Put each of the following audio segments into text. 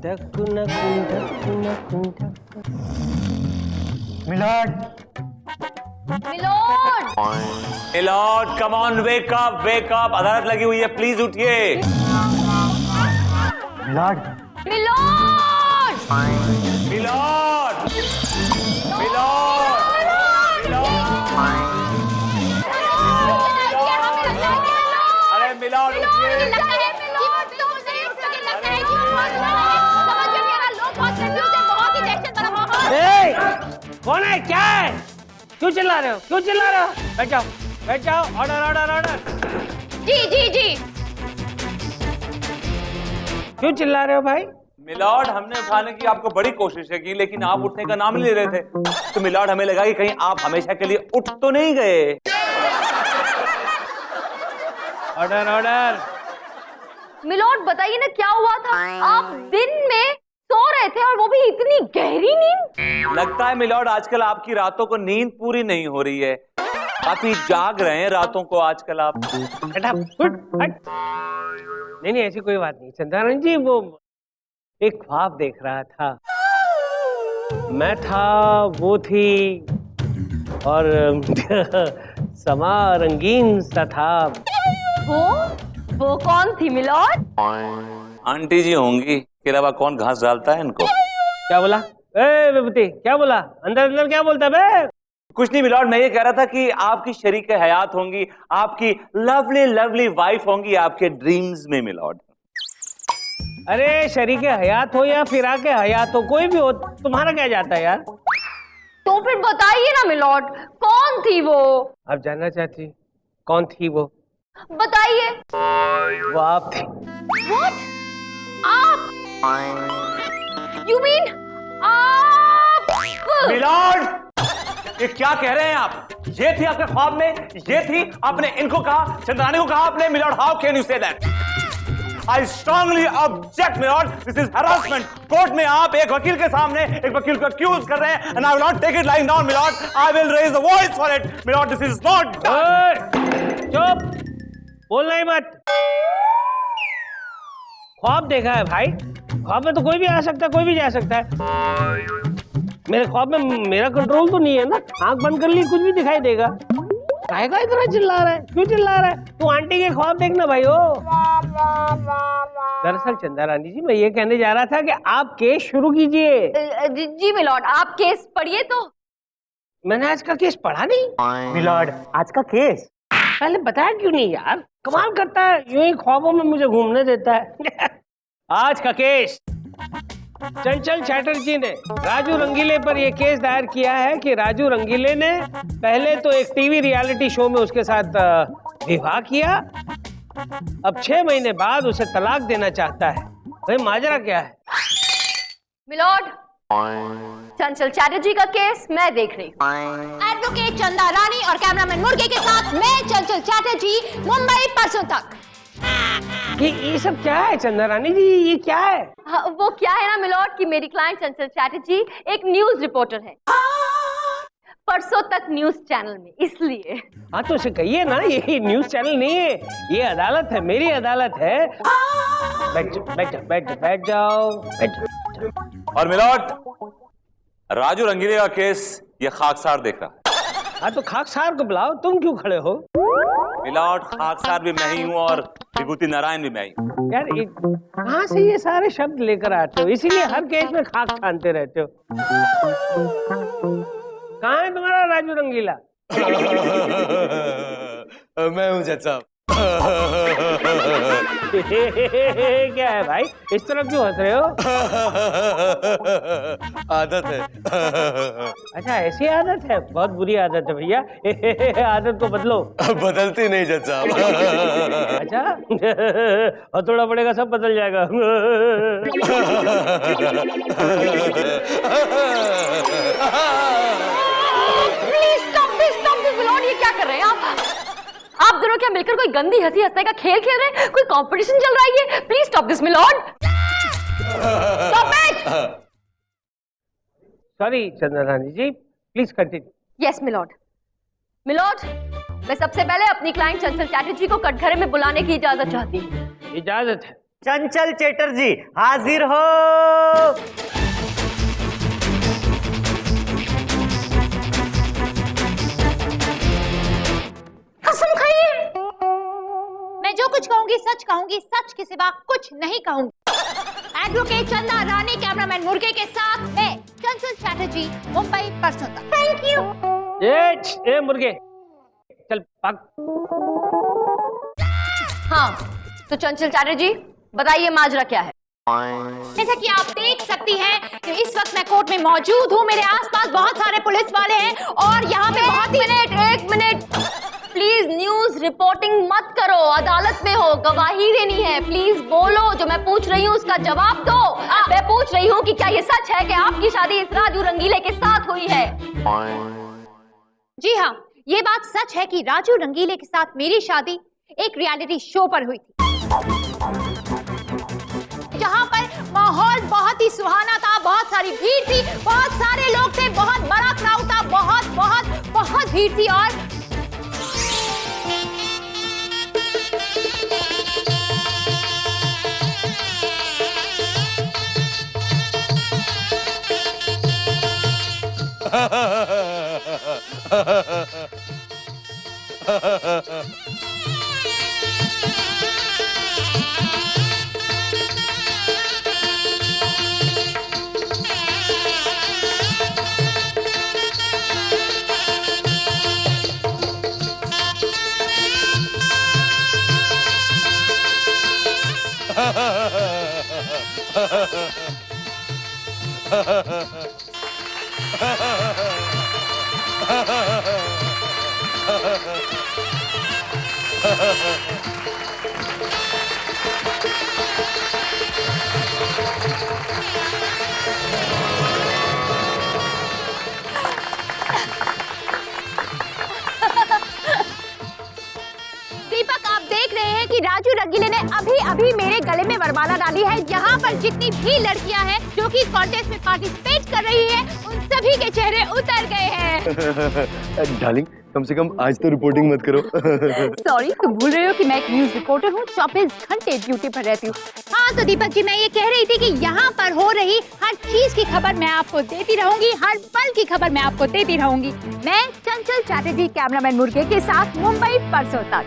Milord, milord, milord come on, wake up, अदालत लगी हुई है, प्लीज उठिए। मिलॉर्ड, मिलोड, मिलॉर्ड, मिलॉर्ड, अरे मिलॉर्ड उठिए। कौन है, क्या है, क्यों चिल्ला रहे हो, क्यों चिल्ला रहे हो? बैठ जाओ, बैठ जाओ। Order order order. जी जी जी। क्यों चिल्ला रहे हो भाई? मिलॉर्ड हमने उठाने की आपको बड़ी कोशिश की, लेकिन आप उठने का नाम नहीं ले रहे थे, तो मिलॉर्ड हमें लगा कि कहीं आप हमेशा के लिए उठ तो नहीं गए। Order order. मिलोड बताइए ना क्या हुआ था? आप दिन में सो रहे थे और वो भी इतनी गहरी नींद। लगता है मिलॉर्ड आजकल आपकी रातों को नींद पूरी नहीं हो रही है, काफी जाग रहे हैं रातों को आजकल आप। हटा, हट। नहीं नहीं, ऐसी कोई बात नहीं चंद्रानंद जी, वो एक ख्वाब देख रहा था, मैं था, वो थी, और समा रंगीन सा था। वो कौन थी मिलोड? आंटी जी होंगी, के अलावा कौन घास डालता है इनको। क्या बोला? ए विभूति, क्या बोला? अंदर अंदर क्या बोलता बे? कुछ नहीं मिलॉर्ड, मैं ये कह रहा था कि आपकी शरीक हयात होंगी, आपकी लवली लवली वाइफ होंगी आपके ड्रीम्स में मिलॉर्ड। अरे शरीक हयात हो या फिराके हयात हो, कोई भी हो, तुम्हारा क्या जाता है यार? तो फिर बताइए ना मिलोड, कौन थी वो? आप जानना चाहती कौन थी वो? बताइए। वो आप थी। What? आप? You mean आप? मिलॉर्ड, ये क्या कह रहे हैं आप? ये थी आपके ख्वाब में, ये थी, आपने इनको कहा, चंद्रानी को कहा आपने। Milord, how can you say that? I strongly object milord, this is harassment. Court में आप एक वकील के सामने एक वकील को अक्यूज कर रहे हैं, and I will not take it lying down milord, I will raise the voice for it milord, this is not. चुप, बोलना ही मत। ख्वाब देखा है भाई, ख्वाब में तो कोई भी आ सकता है, कोई भी जा सकता है। मेरे ख्वाब में मेरा कंट्रोल तो नहीं है ना, आंख बंद कर ली कुछ भी दिखाई देगा। काहेगा इतना चिल्ला रहा है, क्यों चिल्ला रहा है? तू आंटी के ख्वाब देखना भाई हो। दरअसल चंदा रानी जी, मैं ये कहने जा रहा था कि आप केस शुरू कीजिए। जी मिलोड, आप केस पढ़िए तो। मैंने आज का केस पढ़ा नहीं। मिलॉर्ड, आज का केस पहले बताया क्यों नहीं यार? कमाल करता है, यूं ही ख्वाबों में मुझे घूमने देता है। आज का केस, चंचल चैटर्जी ने राजू रंगीले पर यह केस दायर किया है कि राजू रंगीले ने पहले तो एक टीवी रियलिटी शो में उसके साथ विवाह किया, अब 6 महीने बाद उसे तलाक देना चाहता है। भाई माजरा क्या है? मिलोड, चंचल चैटर्जी का केस मैं देख रही हूँ। एडवोकेट चंदा रानी और कैमरामैन मुर्गे के साथ मैं चंचल चैटर्जी, मुंबई परसों तक। ये सब क्या है चंदा रानी जी, ये क्या है? हाँ, वो क्या है ना मिलोड कि मेरी क्लाइंट चंचल चैटर्जी एक न्यूज रिपोर्टर है, परसों तक न्यूज चैनल में, इसलिए। हाँ तो उसे कहिए ना, ये न्यूज चैनल नहीं है, ये अदालत है, मेरी अदालत है। बैठ जाओ, बैठ जाओ, बैठ जाओ, बैठ जाओ, बैठ जाओ। और मिलॉर्ड, राजू रंगीले का केस ये खाकसार देख रहा है। हाँ तो खाकसार को बुलाओ, तुम क्यों खड़े हो? मिलॉर्ड, खाकसार भी मैं ही हूँ और विभूति नारायण भी मैं ही हूँ। यार कहाँ से ये सारे शब्द लेकर आते हो? इसीलिए हर केस में खाक छानते रहते हो। कहाँ है तुम्हारा राजू रंगीला? मैं हूँ जज साहब। क्या है भाई, इस तरह क्यों हंस रहे हो? आदत है। अच्छा ऐसी आदत है, बहुत बुरी आदत है भैया। आदत को बदलो। बदलती नहीं जज साहब। अच्छा और थोड़ा पड़ेगा, सब बदल जाएगा। ये क्या कर रहे हैं आप दोनों क्या मिलकर कोई गंदी हंसी हंसने का खेल खेल रहे हैं? कोई कंपटीशन चल रहा है ये? Please stop this milord, stop it. Sorry Chandra Rani ji, please continue. Yes milord. Milord, मैं सबसे पहले अपनी क्लाइंट चंचल चैटर्जी को कटघरे में बुलाने की इजाजत चाहती हूँ। इजाजत है? चंचल चैटर्जी हाजिर हो। कसम खाइए, मैं जो कुछ कहूंगी सच कहूंगी, सच के सिवा कुछ नहीं कहूंगी। एडवोकेट चंदा रानी, कैमरामैन मुर्गे के साथ मैं चंचल चैटर्जी, मुंबई परसों। Thank you. ए मुर्गे, चल भाग। हाँ, तो चंचल चैटर्जी बताइए माजरा क्या है? जैसा कि आप देख सकती हैं कि इस वक्त मैं कोर्ट में मौजूद हूँ। मेरे आसपास बहुत सारे पुलिस वाले हैं और यहाँ पे एक मिनट प्लीज न्यूज रिपोर्टिंग मत करो। अदालत में हो, गवाही देनी है। प्लीज बोलो, जो मैं पूछ रही हूँ उसका जवाब दो। मैं पूछ रही हूँ कि क्या ये सच है कि आपकी शादी इस राजू रंगीले के साथ हुई है? जी हाँ, ये बात सच है कि राजू रंगीले के साथ मेरी शादी एक रियलिटी शो पर हुई थी, जहां पर माहौल बहुत ही सुहाना था, बहुत सारी भीड़ थी, बहुत सारे लोग थे, बहुत बड़ा क्राउड था, बहुत बहुत बहुत भीड़ थी। और दीपक, आप देख रहे हैं कि राजू रंगीले ने अभी मेरे गले में वरमाला डाली है। यहाँ पर जितनी भी लड़कियाँ हैं जो कि कॉन्टेस्ट में पार्टिसिपेट कर रही हैं, उन सभी के चेहरे उतर गए हैं। डार्लिंग, कम से कम आज तो रिपोर्टिंग मत करो। सॉरी, तुम भूल रहे हो कि मैं एक न्यूज रिपोर्टर हूँ, 24 घंटे ड्यूटी पर रहती हूँ। हाँ तो दीपक जी, मैं ये कह रही थी कि यहाँ पर हो रही हर चीज की खबर मैं आपको देती रहूंगी, हर पल की खबर मैं आपको देती रहूंगी। मैं चंचल चैटर्जी, कैमरामैन मुर्गे के साथ, मुंबई परसों तक।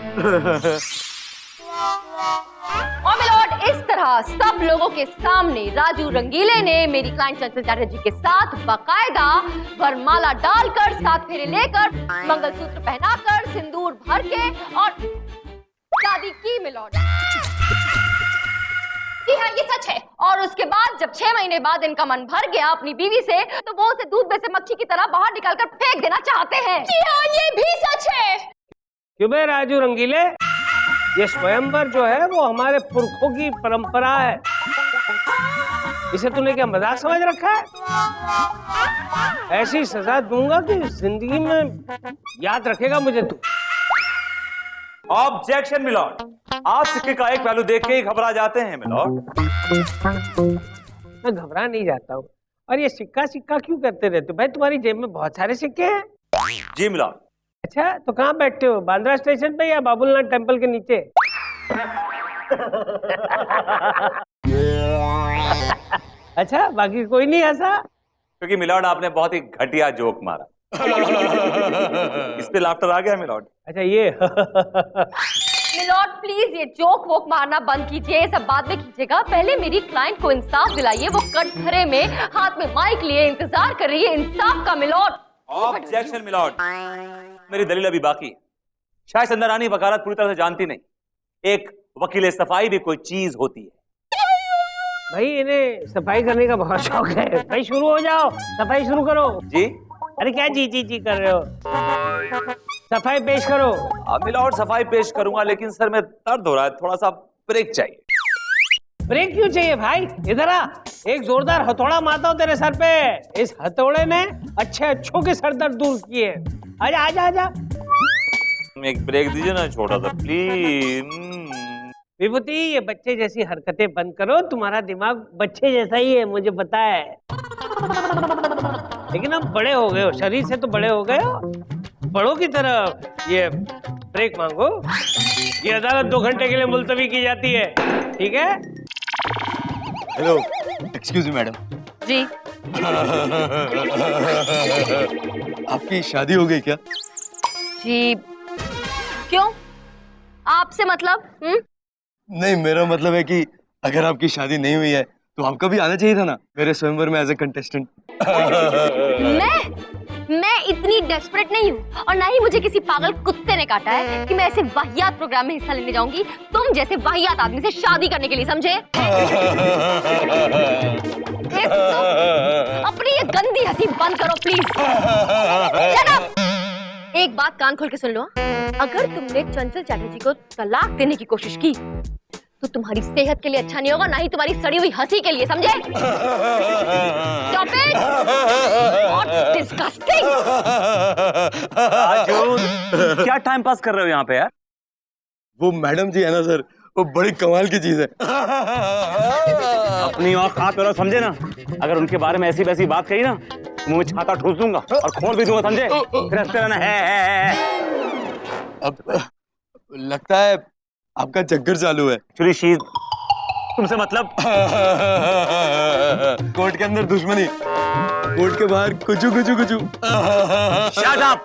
और मिलोड, इस तरह सब लोगों के सामने राजू रंगीले ने मेरी क्लाइंट चंचल चैटर्जी के साथ बाकायदा वरमाला डालकर, साथ फेरे लेकर, मंगलसूत्र पहनाकर, सिंदूर भर के और शादी की मिलोड। जी हाँ, ये सच है। और उसके बाद जब 6 महीने बाद इनका मन भर गया अपनी बीवी से, तो वो उसे दूध में से मक्खी की तरह बाहर निकालकर फेंक देना चाहते हैं। जी हाँ, ये भी सच है। क्यों बे राजू रंगीले, ये स्वयंवर जो है वो हमारे पुरखों की परंपरा है। इसे तूने क्या मजाक समझ रखा है? ऐसी सजा दूंगा कि जिंदगी में याद रखेगा मुझे तू। ऑब्जेक्शन मिलॉर्ड, आप सिक्के का एक पहलू देख के ही घबरा जाते हैं मिलॉर्ड। मैं घबरा नहीं जाता हूँ। और ये सिक्का सिक्का क्यों करते रहते हो भाई? तुम्हारी जेब में बहुत सारे सिक्के हैं। जी मिलॉर्ड। अच्छा, तो कहाँ बैठते हो? बांद्रा स्टेशन पे या बाबुलनाथ टेम्पल के नीचे? अच्छा, बाकी कोई नहीं हंसा? क्योंकि मिलॉर्ड आपने बहुत ही घटिया जोक मारा। इस पे लाफ्टर आ गया मिलॉर्ड। अच्छा ये मिलॉर्ड प्लीज ये जोक वोक मारना बंद कीजिए, ये सब बाद में कीजिएगा। पहले मेरी क्लाइंट को इंसाफ दिलाइए। वो कटघरे में हाथ में माइक लिए इंतजार कर रही है इंसाफ का मिलॉर्ड। ऑब्जेक्शन मिलॉर्ड, मेरी दलील अभी बाकी है। शायद चंदा रानी वकालत पूरी तरह से जानती नहीं। एक वकील सफाई भी कोई चीज होती है। भाई इन्हें सफाई करने का बहुत शौक है। भाई शुरू हो जाओ, सफाई शुरू करो। जी? अरे क्या जी जी जी कर रहे हो? सफाई पेश करो। मिलॉर्ड सफाई पेश करूंगा, लेकिन सर में दर्द हो रहा है, थोड़ा सा ब्रेक चाहिए। ब्रेक क्यों चाहिए भाई? इधर आ, एक जोरदार हथौड़ा मारता हूँ तेरे सर पे। इस हथौड़े ने अच्छे अच्छों के सर दर्द दूर किए। आजा आजा आजा। एक ब्रेक दीजिए ना छोटा सा प्लीज। विभूति, ये बच्चे जैसी हरकतें बंद करो। तुम्हारा दिमाग बच्चे जैसा ही है, मुझे पता है। लेकिन अब बड़े हो गए हो, शरीर से तो बड़े हो गए हो। बड़ों की तरह ये ब्रेक मांगो। ये अदालत 2 घंटे के लिए मुलतवी की जाती है, ठीक है? हेलो, एक्सक्यूज मी मैडम, जी आपकी शादी हो गई क्या? जी क्यों? आपसे मतलब? नहीं, मेरा मतलब है कि अगर आपकी शादी नहीं हुई है तो आपका भी आना चाहिए था ना मेरे स्वयंवर में एज ए कंटेस्टेंट। मैं इतनी डेस्परेट नहीं हूँ और ना ही मुझे किसी पागल कुत्ते ने काटा है कि मैं ऐसे वाहियात प्रोग्राम में हिस्सा लेने जाऊंगी तुम जैसे वाहियात आदमी से शादी करने के लिए, समझे? अपनी ये गंदी हंसी बंद करो प्लीज। Shut up! एक बात कान खोल के सुन लो, अगर तुमने चंचल चैटर्जी को तलाक देने की कोशिश की तो तुम्हारी सेहत के लिए अच्छा नहीं होगा, ना ही तुम्हारी सड़ी हुई हंसी के लिए, समझे? Stop it! What disgusting! Raju, क्या टाइम पास कर रहे हो यहाँ पे यार? वो मैडम जी है ना सर, वो बड़ी कमाल की चीज है। अपनी और हाथ करो, समझे ना? अगर उनके बारे में ऐसी वैसी बात कही ना, मुंह में छाता ठूस दूंगा और खोल भी दूंगा, समझे? फिर हंसते रहना है। अब लगता है आपका चक्कर चालू है। एक्चुअली शी तुमसे मतलब कोर्ट के अंदर दुश्मनी, कोर्ट के बाहर कुचू कुचू कुचू। Shut up,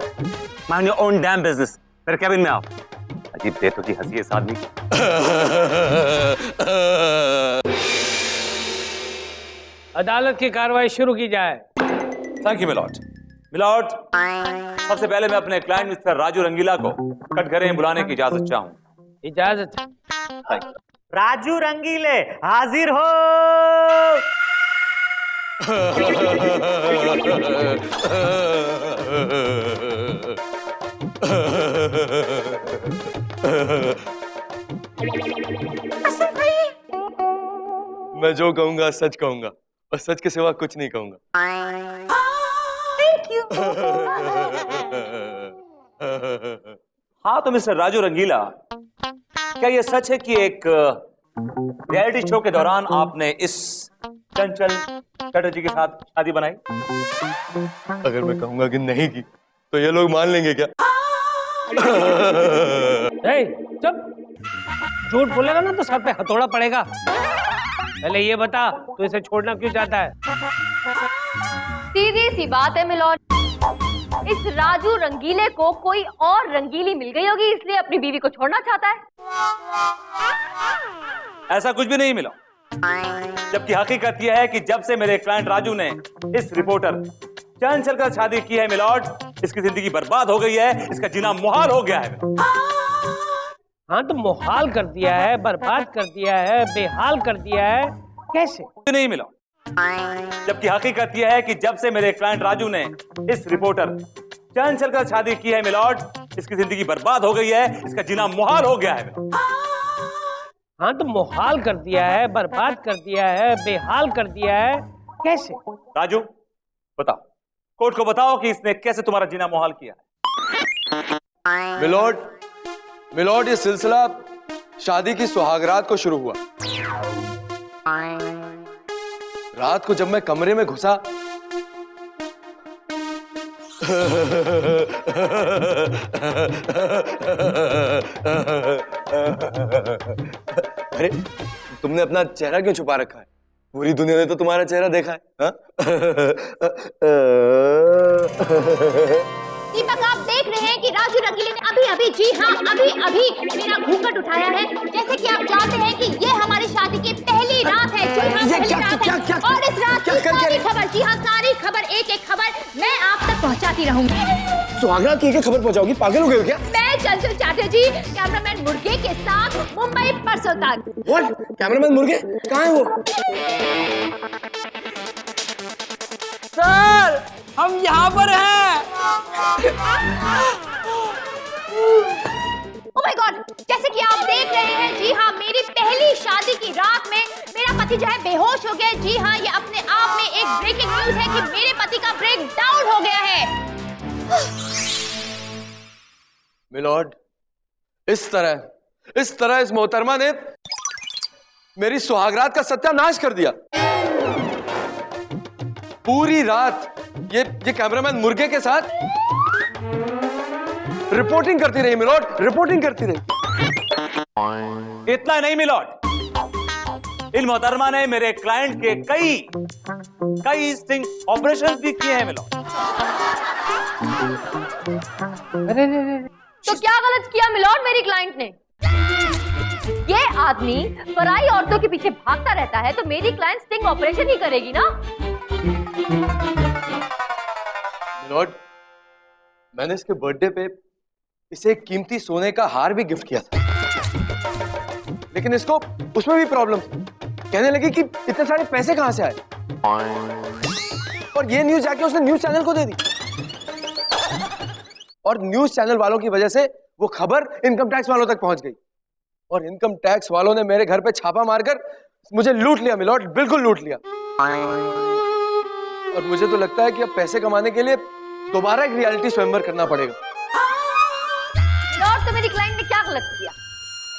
mind your own damn business. मेरे कैबिन में आओ। अजीब देर की हंसी है इस आदमी की। अदालत की कार्रवाई शुरू की जाए। Thank you milord. मिलॉर्ड, सबसे पहले मैं अपने क्लाइंट मिस्टर राजू रंगीला को कटघरे बुलाने की इजाजत चाहूँ। इजाजत है। राजू रंगीले हाजिर हो। मैं जो कहूंगा सच कहूंगा और सच के सिवा कुछ नहीं कहूंगा। Thank you. हाँ तो मिस्टर राजू रंगीला, क्या ये सच है कि एक रियलिटी शो के दौरान आपने इस चंचल चटर्जी के साथ शादी बनाई? अगर मैं कहूंगा कि नहीं की तो ये लोग मान लेंगे क्या? चुप, झूठ बोलेगा ना तो सर पे हथौड़ा पड़ेगा। पहले ये बता, तू इसे छोड़ना क्यों चाहता है? सीधी सी बात है मिलॉर्ड, इस राजू रंगीले को कोई और रंगीली मिल गई होगी, इसलिए अपनी बीवी को छोड़ना चाहता है। ऐसा कुछ भी नहीं मिला, जबकि हकीकत यह है कि जब से मेरे क्लाइंट राजू ने इस रिपोर्टर चंचल का शादी की है मिलॉर्ड, इसकी जिंदगी बर्बाद हो गई है, इसका जीना मुहाल हो गया है। हाँ तो मुहाल कर दिया है, बर्बाद कर दिया है, बेहाल कर दिया है, कैसे? नहीं मिला, जबकि हकीकत यह है कि जब से मेरे क्लाइंट राजू ने इस रिपोर्टर चंचल का शादी की है मिलॉर्ड, इसकी जिंदगी बर्बाद हो गई है, इसका जीना मुहाल हो गया है। हाँ तो मुहाल कर दिया है, बर्बाद कर दिया है, बेहाल कर दिया है, कैसे? राजू बताओ, कोर्ट को बताओ कि इसने कैसे तुम्हारा जीना मुहाल किया है। मिलॉर्ड, ये सिलसिला शादी की सुहागरात को शुरू हुआ। रात को जब मैं कमरे में घुसा अरे तुमने अपना चेहरा क्यों छुपा रखा है? पूरी दुनिया ने तो तुम्हारा चेहरा देखा है। हाँ? दीपक, आप देख रहे हैं कि राजू रंगीले ने अभी जी हाँ अभी मेरा घूंघट उठाया है। जैसे कि आप जानते हैं कि ये हमारी शादी की पहली रात है। जी हाँ, पहली रात है। और इस रात की सारी खबर, जी हाँ सारी खबर, एक एक खबर मैं आप तक पहुंचाती रहूंगी। सुहागरात की खबर पहुंचाओगी? पागल हो गए हो क्या? मैं चंचल चैटर्जी कैमरामैन मुर्गे के साथ मुंबई परसों तक। कैमरामैन मुर्गे कहाँ है वो? सर, हम यहाँ पर हैं। ओह माय गॉड, जैसे कि आप देख रहे हैं, जी हाँ मेरी पहली शादी की रात में मेरा पति जो है बेहोश हो गया। जी हाँ, ये अपने आप में एक ब्रेकिंग न्यूज है कि मेरे पति का ब्रेक डाउन हो गया है। मिलॉर्ड, इस तरह इस मोहतरमा ने मेरी सुहागरात का सत्यानाश कर दिया। पूरी रात ये कैमरामैन मुर्गे के साथ रिपोर्टिंग करती रही मिलॉर्ड, रिपोर्टिंग करती रही। इतना नहीं मिलॉर्ड, इन मोहतरमा ने मेरे क्लाइंट के कई स्टिंग ऑपरेशन भी किए हैं मिलॉर्ड। तो क्या गलत किया मिलॉर्ड मेरी क्लाइंट ने? ये आदमी पराई औरतों के पीछे भागता रहता है तो मेरी क्लाइंट स्टिंग ऑपरेशन ही करेगी ना? मिलॉर्ड, मैंने इसके बर्थडे पे इसे एक कीमती सोने का हार भी गिफ्ट किया था, लेकिन इसको उसमें भी प्रॉब्लम थी। कहने लगी कि इतने सारे पैसे कहां से आए, और ये न्यूज जाके उसने न्यूज चैनल को दे दी, और न्यूज चैनल वालों की वजह से वो खबर इनकम टैक्स वालों तक पहुंच गई, और इनकम टैक्स वालों ने मेरे घर पे छापा मारकर मुझे लूट लिया मिलॉर्ड, बिल्कुल लूट लिया। और मुझे तो लगता है कि अब पैसे कमाने के लिए दोबारा एक रियलिटी स्वयंवर करना पड़ेगा। मिलॉर्ड, तो मेरी क्लाइंट ने क्या गलत किया?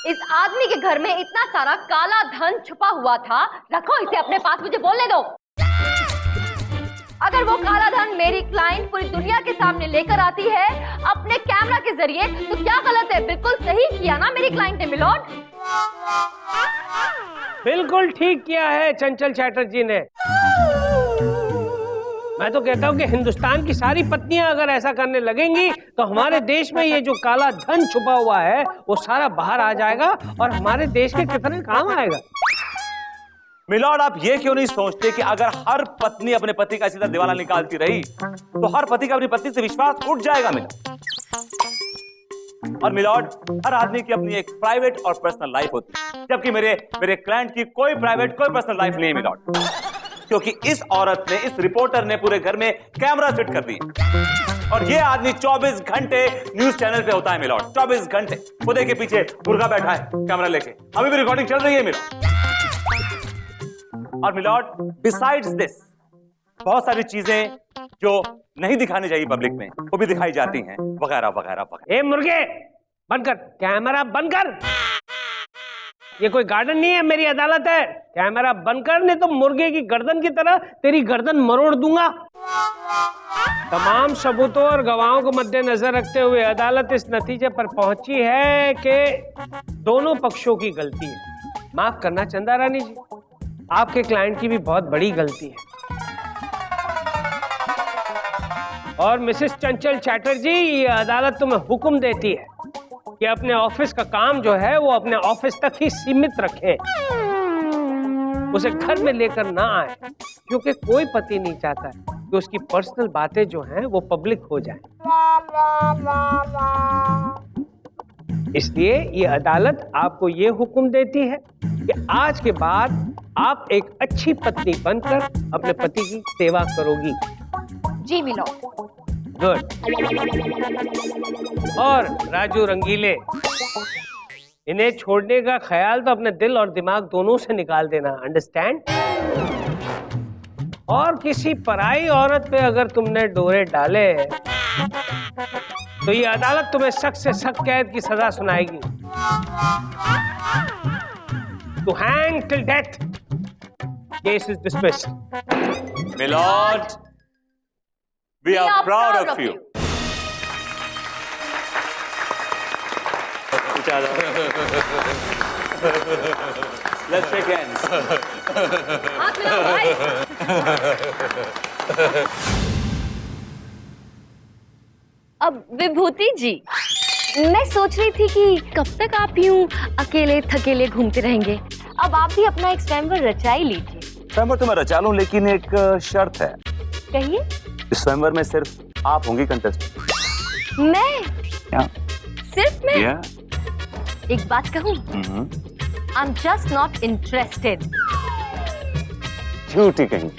इस आदमी के घर में इतना सारा काला धन छुपा हुआ था, रखो इसे अपने पास, मुझे बोलने दो। अगर वो काला धन मेरी क्लाइंट पूरी दुनिया के सामने लेकर आती है अपने कैमरा के जरिए, तो क्या गलत है? बिल्कुल सही किया ना मेरी क्लाइंट ने मिलॉर्ड? बिल्कुल ठीक किया है चंचल चैटर्जी ने। मैं तो कहता हूँ कि हिंदुस्तान की सारी पत्नियां अगर ऐसा करने लगेंगी तो हमारे देश में ये जो काला धन छुपा हुआ है वो सारा बाहर आ जाएगा और हमारे देश के कितने काम आएगा। मिलॉर्ड, आप ये क्यों नहीं सोचते कि अगर हर पत्नी अपने पति का इसी तरह दिवाला निकालती रही तो हर पति का अपनी पत्नी से विश्वास उठ जाएगा मिलॉर्ड। और मिलॉर्ड, हर आदमी की अपनी एक प्राइवेट और पर्सनल लाइफ होती है, जबकि मेरे क्लाइंट की कोई प्राइवेट कोई पर्सनल लाइफ नहीं है मिलॉर्ड, क्योंकि इस औरत ने, इस रिपोर्टर ने पूरे घर में कैमरा फिट कर दिए, और ये आदमी 24 घंटे न्यूज चैनल पे होता है मिलॉर्ड, 24 घंटे। खुदे के पीछे मुर्गा बैठा है कैमरा लेके, अभी भी रिकॉर्डिंग चल रही है मिलॉर्ड। और मिलॉर्ड, बिसाइड्स दिस बहुत सारी चीजें जो नहीं दिखानी चाहिए पब्लिक में वो भी दिखाई जाती हैं, वगैरह वगैरह वगैरह। ए मुर्गे, बंद कर, कैमरा बंद कर। ये कोई गार्डन नहीं है, मेरी अदालत है। कैमरा बंद कर, नहीं तो मुर्गे की गर्दन की तरह तेरी गर्दन मरोड़ दूंगा। तमाम सबूतों और गवाहों को मद्देनजर रखते हुए अदालत इस नतीजे पर पहुंची है कि दोनों पक्षों की गलती है। माफ करना चंदा रानी जी, आपके क्लाइंट की भी बहुत बड़ी गलती है। और मिसेस चंचल चैटर्जी, ये अदालत तुम्हें हुक्म देती है कि अपने ऑफिस का काम जो है वो अपने ऑफिस तक ही सीमित रखें, उसे घर में लेकर ना आए, क्योंकि कोई पति नहीं चाहता है कि उसकी पर्सनल बातें जो हैं वो पब्लिक हो जाएं। इसलिए ये अदालत आपको ये हुक्म देती है कि आज के बाद आप एक अच्छी पत्नी बनकर अपने पति की सेवा करोगी। जी मिलॉर्ड। गुड। और राजू रंगीले, इन्हें छोड़ने का ख्याल तो अपने दिल और दिमाग दोनों से निकाल देना, अंडरस्टैंड? और किसी पराई औरत पे अगर तुमने डोरे डाले तो ये अदालत तुम्हें सख्त से सख्त कैद की सजा सुनाएगी, to hang till death. Case is dismissed. Milord, we are proud of you. Let's shake hands. हाथ मिलाओ भाई। अब विभूति जी, मैं सोच रही थी कि कब तक आप यूं अकेले थकेले घूमते रहेंगे। अब आप भी अपना एक स्वयंवर रचा ही लीजिए। स्वयंवर तो मैं रचा लूं, लेकिन एक शर्त है। कहिए। इस स्वयंवर में सिर्फ आप होंगी कंटेस्टेंट। मैं? क्या? सिर्फ मैं? Yeah. एक बात कहूं? I'm just not interested. झूठी कहीं।